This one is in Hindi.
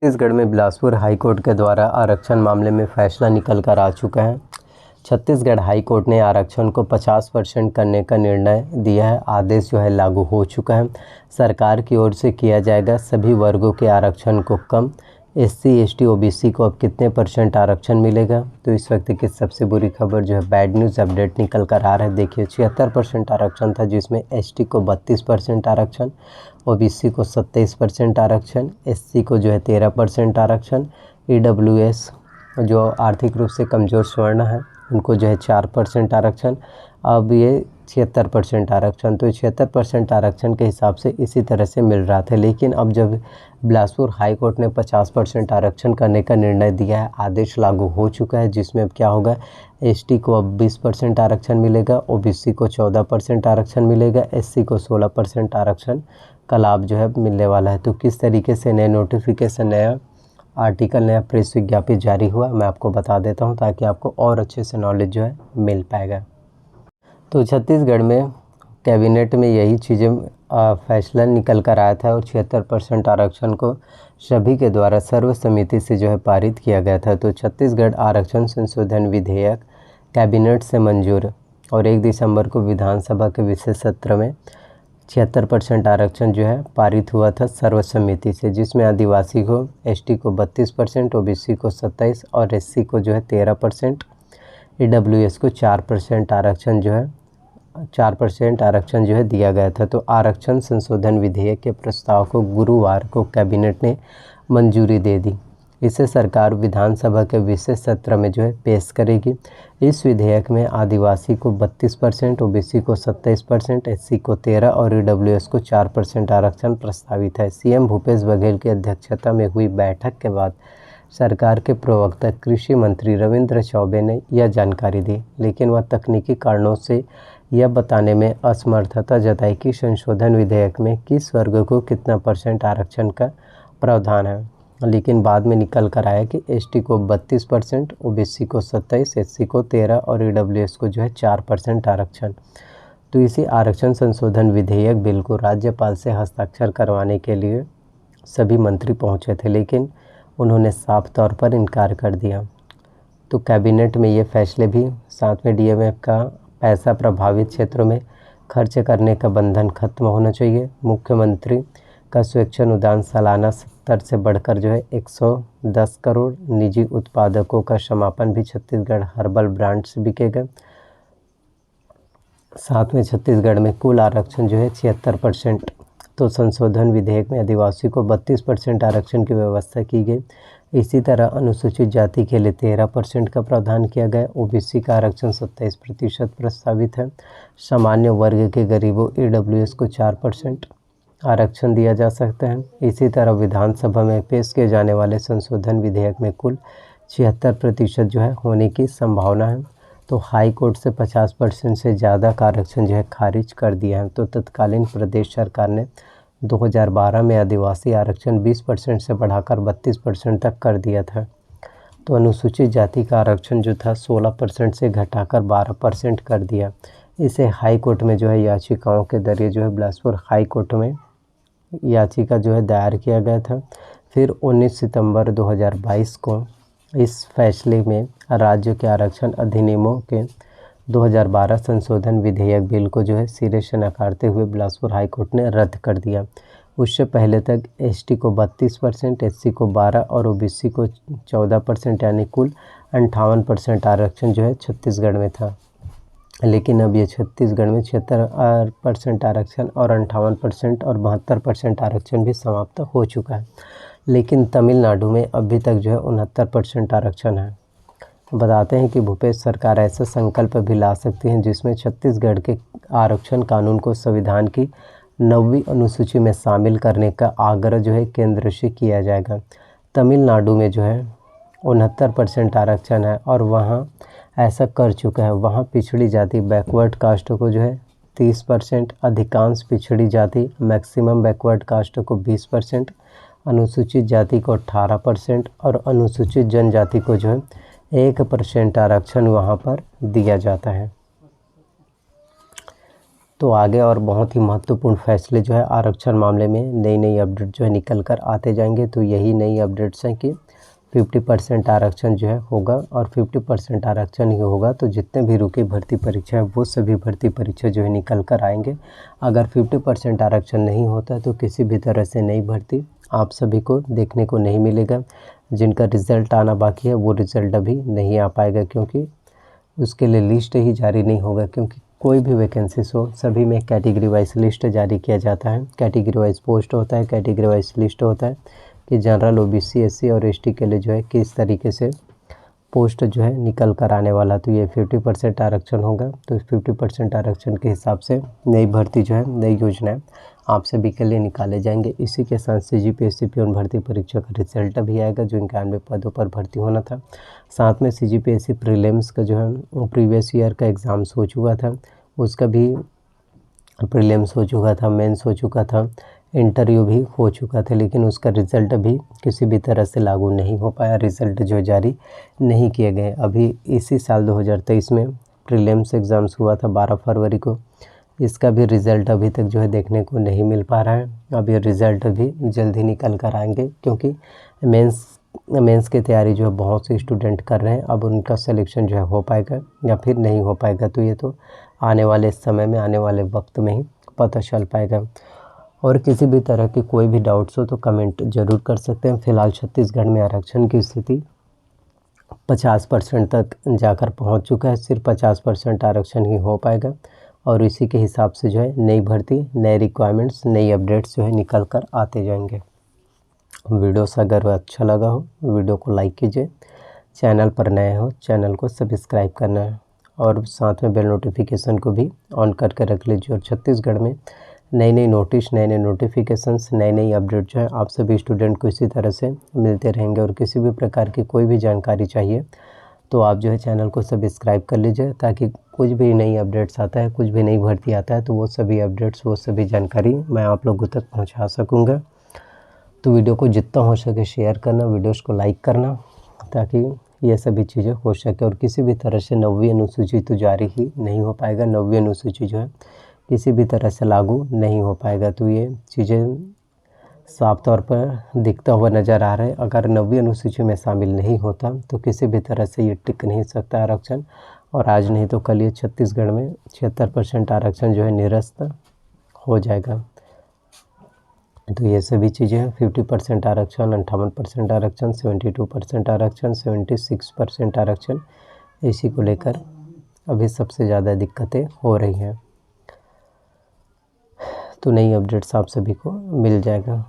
छत्तीसगढ़ में बिलासपुर हाईकोर्ट के द्वारा आरक्षण मामले में फैसला निकल कर आ चुका है। छत्तीसगढ़ हाईकोर्ट ने आरक्षण को 50% करने का निर्णय दिया है। आदेश जो है लागू हो चुका है। सरकार की ओर से किया जाएगा सभी वर्गों के आरक्षण को कम। एससी, एसटी, ओबीसी को अब कितने % आरक्षण मिलेगा? तो इस वक्त की सबसे बुरी खबर जो है बैड न्यूज़ अपडेट निकल कर आ रहा है। देखिए 76% आरक्षण था, जिसमें एसटी को 32% आरक्षण, ओबीसी को 27% आरक्षण, एससी को जो है 13% आरक्षण, ईडब्ल्यूएस जो आर्थिक रूप से कमज़ोर स्वर्ण है उनको जो है 4% आरक्षण। अब ये 76% आरक्षण, तो 76% आरक्षण के हिसाब से इसी तरह से मिल रहा था। लेकिन अब जब बिलासपुर हाई कोर्ट ने 50% आरक्षण करने का निर्णय दिया है, आदेश लागू हो चुका है, जिसमें अब क्या होगा, एसटी को अब 20% आरक्षण मिलेगा, ओबीसी को 14% आरक्षण मिलेगा, एससी को 16% आरक्षण का लाभ जो है मिलने वाला है। तो किस तरीके से नए नोटिफिकेशन, नया आर्टिकल, नया प्रेस विज्ञप्ति जारी हुआ, मैं आपको बता देता हूं ताकि आपको और अच्छे से नॉलेज जो है मिल पाएगा। तो छत्तीसगढ़ में कैबिनेट में यही चीज़ें फैसला निकल कर आया था और 76% आरक्षण को सभी के द्वारा सर्वसम्मति से जो है पारित किया गया था। तो छत्तीसगढ़ आरक्षण संशोधन विधेयक कैबिनेट से मंजूर और 1 दिसंबर को विधानसभा के विशेष सत्र में 76% आरक्षण जो है पारित हुआ था सर्वसम्मति से, जिसमें आदिवासी को, एसटी को 32%, ओबीसी को 27% और एससी को जो है 13%, ईडब्ल्यूएस को 4% आरक्षण जो है 4% आरक्षण जो है दिया गया था। तो आरक्षण संशोधन विधेयक के प्रस्ताव को गुरुवार को कैबिनेट ने मंजूरी दे दी। इसे सरकार विधानसभा के विशेष सत्र में जो है पेश करेगी। इस विधेयक में आदिवासी को 32%, ओबीसी को 27%, एससी को 13% और ईडब्ल्यूएस को 4% आरक्षण प्रस्तावित है। सीएम भूपेश बघेल की अध्यक्षता में हुई बैठक के बाद सरकार के प्रवक्ता कृषि मंत्री रविंद्र चौबे ने यह जानकारी दी, लेकिन वह तकनीकी कारणों से यह बताने में असमर्थता जताई कि संशोधन विधेयक में किस वर्ग को कितना % आरक्षण का प्रावधान है। लेकिन बाद में निकल कर आया कि एसटी को 32%, ओबीसी को 27%, एससी को 13% और ईडब्ल्यूएस को जो है 4% आरक्षण। तो इसी आरक्षण संशोधन विधेयक बिल को राज्यपाल से हस्ताक्षर करवाने के लिए सभी मंत्री पहुंचे थे, लेकिन उन्होंने साफ तौर पर इनकार कर दिया। तो कैबिनेट में ये फैसले भी, साथ में डीएमएफ का पैसा प्रभावित क्षेत्रों में खर्च करने का बंधन खत्म होना चाहिए। मुख्यमंत्री का स्वेच्छा अनुदान सालाना 70 से बढ़कर जो है 110 करोड़। निजी उत्पादकों का समापन भी छत्तीसगढ़ हर्बल ब्रांड से बिकेगा। साथ में छत्तीसगढ़ में कुल आरक्षण जो है 76%। तो संशोधन विधेयक में आदिवासी को 32% आरक्षण की व्यवस्था की गई। इसी तरह अनुसूचित जाति के लिए 13% का प्रावधान किया गया। ओबीसी का आरक्षण 27% प्रस्तावित है। सामान्य वर्ग के गरीबों ईडब्ल्यूएस को 4% आरक्षण दिया जा सकता है। इसी तरह विधानसभा में पेश किए जाने वाले संशोधन विधेयक में कुल 76% जो है होने की संभावना है। तो हाई कोर्ट से 50% से ज़्यादा का आरक्षण जो है खारिज कर दिया है। तो तत्कालीन प्रदेश सरकार ने 2012 में आदिवासी आरक्षण 20% से बढ़ाकर 32% तक कर दिया था। तो अनुसूचित जाति का आरक्षण जो था 16% से घटाकर 12% कर दिया। इसे हाई कोर्ट में जो है याचिकाओं के जरिए जो है बिलासपुर हाई कोर्ट में याचिका जो है दायर किया गया था। फिर 19 सितंबर 2022 को इस फैसले में राज्य के आरक्षण अधिनियमों के 2012 संशोधन विधेयक बिल को जो है सिरे से नकारते हुए बिलासपुर हाई कोर्ट ने रद्द कर दिया। उससे पहले तक एसटी को 32%, एससी को 12% और ओबीसी को 14% यानी कुल 58% आरक्षण जो है छत्तीसगढ़ में था। लेकिन अब ये छत्तीसगढ़ में 76% आरक्षण और 58% और 72% आरक्षण भी समाप्त हो चुका है। लेकिन तमिलनाडु में अभी तक जो है 69% आरक्षण है। बताते हैं कि भूपेश सरकार ऐसा संकल्प भी ला सकती है जिसमें छत्तीसगढ़ के आरक्षण कानून को संविधान की 9वीं अनुसूची में शामिल करने का आग्रह जो है केंद्र से किया जाएगा। तमिलनाडु में जो है 69% आरक्षण है और वहाँ ऐसा कर चुका है। वहाँ पिछड़ी जाति बैकवर्ड कास्ट को जो है 30%, अधिकांश पिछड़ी जाति मैक्सिमम बैकवर्ड कास्ट को 20%, अनुसूचित जाति को 18% और अनुसूचित जनजाति को जो है 1% आरक्षण वहाँ पर दिया जाता है। तो आगे और बहुत ही महत्वपूर्ण फैसले जो है आरक्षण मामले में नई नई अपडेट जो है निकल कर आते जाएंगे। तो यही नई अपडेट्स हैं कि 50% आरक्षण जो है होगा और 50% आरक्षण ही होगा तो जितने भी रुकी भर्ती परीक्षा है वो सभी भर्ती परीक्षा जो है निकल कर आएंगे। अगर 50% आरक्षण नहीं होता तो किसी भी तरह से नई भर्ती आप सभी को देखने को नहीं मिलेगा। जिनका रिज़ल्ट आना बाकी है वो रिज़ल्ट अभी नहीं आ पाएगा, क्योंकि उसके लिए लिस्ट ही जारी नहीं होगा। क्योंकि कोई भी वैकेंसीज हो सभी में कैटेगरी वाइज लिस्ट जारी किया जाता है, कैटेगरी वाइज पोस्ट होता है, कैटेगरी वाइज लिस्ट होता है कि जनरल, ओबीसी, एससी और एसटी के लिए जो है किस तरीके से पोस्ट जो है निकल कर आने वाला। तो ये 50% आरक्षण होगा। तो 50% आरक्षण के हिसाब से नई भर्ती जो है, नई योजनाएं आप सभी के लिए निकाले जाएंगे। इसी के साथ सीजीपीएससी प्यून भर्ती परीक्षा का रिजल्ट भी आएगा, जो 91 पदों पर भर्ती होना था। साथ में सीजीपीएससी प्रीलिम्स का जो है प्रीवियस ईयर का एग्ज़ाम्स हो चुका था, उसका भी प्रीलिम्स हो चुका था, मेंस हो चुका था, इंटरव्यू भी हो चुका था, लेकिन उसका रिज़ल्ट अभी किसी भी तरह से लागू नहीं हो पाया। रिज़ल्ट जो जारी नहीं किए गए। अभी इसी साल 2023 में प्रीलिम्स एग्ज़ाम्स हुआ था 12 फरवरी को, इसका भी रिज़ल्ट अभी तक जो है देखने को नहीं मिल पा रहा है। अब ये रिज़ल्ट भी जल्द ही निकल कर आएंगे, क्योंकि मेंस की तैयारी जो है बहुत से स्टूडेंट कर रहे हैं। अब उनका सिलेक्शन जो है हो पाएगा या फिर नहीं हो पाएगा, तो ये तो आने वाले समय में, आने वाले वक्त में ही पता चल पाएगा। और किसी भी तरह की कोई भी डाउट्स हो तो कमेंट ज़रूर कर सकते हैं। फ़िलहाल छत्तीसगढ़ में आरक्षण की स्थिति 50% तक जाकर पहुंच चुका है। सिर्फ 50% आरक्षण ही हो पाएगा और इसी के हिसाब से जो है नई भर्ती, नए रिक्वायरमेंट्स, नई अपडेट्स जो है निकल कर आते जाएंगे। वीडियो से अगर अच्छा लगा हो वीडियो को लाइक कीजिए, चैनल पर नए हो चैनल को सब्सक्राइब करना है और साथ में बेल नोटिफिकेशन को भी ऑन करके रख लीजिए। और छत्तीसगढ़ में नई नई नोटिस, नए नए नोटिफिकेशंस, नई नई अपडेट जो है आप सभी स्टूडेंट को इसी तरह से मिलते रहेंगे। और किसी भी प्रकार की कोई भी जानकारी चाहिए तो आप जो है चैनल को सब्सक्राइब कर लीजिए, ताकि कुछ भी नई अपडेट्स आता है, कुछ भी नई भर्ती आता है तो वो सभी अपडेट्स, वो सभी जानकारी मैं आप लोगों तक पहुंचा सकूंगा। तो वीडियो को जितना हो सके शेयर करना, वीडियोस को लाइक करना, ताकि ये सभी चीज़ें हो सके। और किसी भी तरह से 9वीं अनुसूची तो जारी ही नहीं हो पाएगा, 9वीं अनुसूची जो है किसी भी तरह से लागू नहीं हो पाएगा। तो ये चीज़ें साफ तौर पर दिखता हुआ नज़र आ रहा है। अगर 9वीं अनुसूची में शामिल नहीं होता तो किसी भी तरह से ये टिक नहीं सकता आरक्षण, और आज नहीं तो कल ये छत्तीसगढ़ में 76% आरक्षण जो है निरस्त हो जाएगा। तो ये सभी चीज़ें हैं, 50% आरक्षण, 58% आरक्षण, 72% आरक्षण, 76% आरक्षण, इसी को लेकर अभी सबसे ज़्यादा दिक्कतें हो रही हैं। तो नई अपडेट्स आप सभी को मिल जाएगा।